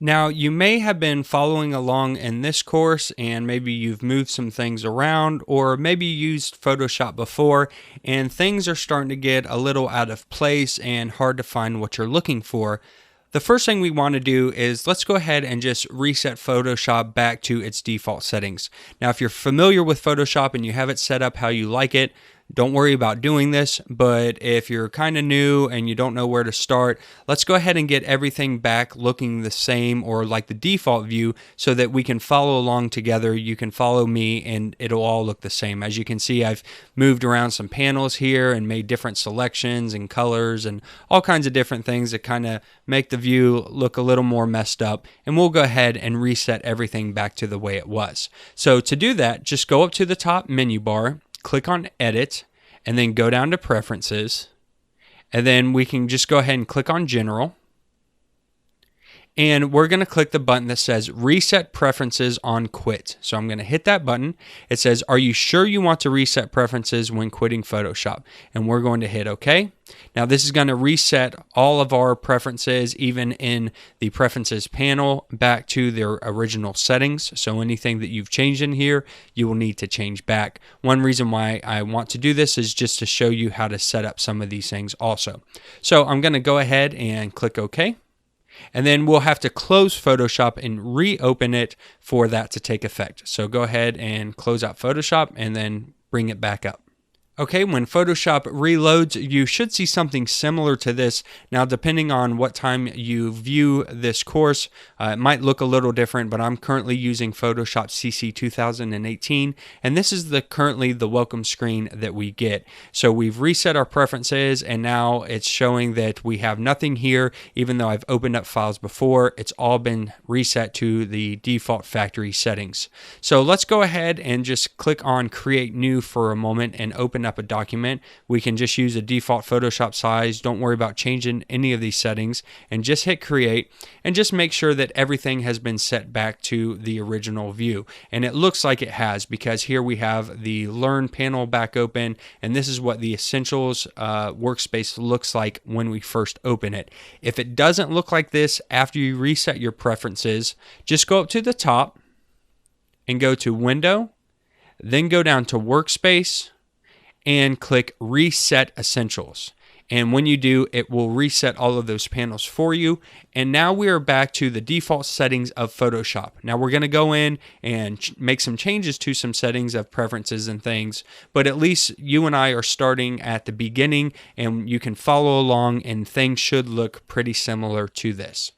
Now, you may have been following along in this course and maybe you've moved some things around, or maybe you used Photoshop before and things are starting to get a little out of place and hard to find what you're looking for. The first thing we want to do is let's go ahead and just reset Photoshop back to its default settings. Now, if you're familiar with Photoshop and you have it set up how you like it, don't worry about doing this, but if you're kind of new and you don't know where to start, let's go ahead and get everything back looking the same or like the default view so that we can follow along together. You can follow me and it'll all look the same. As you can see, I've moved around some panels here and made different selections and colors and all kinds of different things that kind of make the view look a little more messed up. And we'll go ahead and reset everything back to the way it was. So to do that, just go up to the top menu bar, click on Edit, and then go down to Preferences, and then we can just go ahead and click on General, and we're going to click the button that says Reset Preferences on Quit. So I'm going to hit that button. It says, are you sure you want to reset preferences when quitting Photoshop? And we're going to hit OK. Now this is going to reset all of our preferences, even in the Preferences panel, back to their original settings. So anything that you've changed in here, you will need to change back. One reason why I want to do this is just to show you how to set up some of these things also. So I'm going to go ahead and click OK. And then we'll have to close Photoshop and reopen it for that to take effect. So go ahead and close out Photoshop and then bring it back up. Okay, when Photoshop reloads, you should see something similar to this. Now, depending on what time you view this course, it might look a little different, but I'm currently using Photoshop CC 2018, and this is currently the welcome screen that we get. So we've reset our preferences, and now it's showing that we have nothing here, even though I've opened up files before. It's all been reset to the default factory settings. So let's go ahead and just click on Create New for a moment and open up a document. We can just use a default Photoshop size. Don't worry about changing any of these settings, and just hit create and just make sure that everything has been set back to the original view. And it looks like it has, because here we have the Learn panel back open, and this is what the Essentials workspace looks like when we first open it. If it doesn't look like this after you reset your preferences, just go up to the top and go to Window, then go down to Workspace and click Reset Essentials. And when you do, it will reset all of those panels for you. And now we are back to the default settings of Photoshop. Now we're going to go in and make some changes to some settings of preferences and things, but at least you and I are starting at the beginning and you can follow along and things should look pretty similar to this.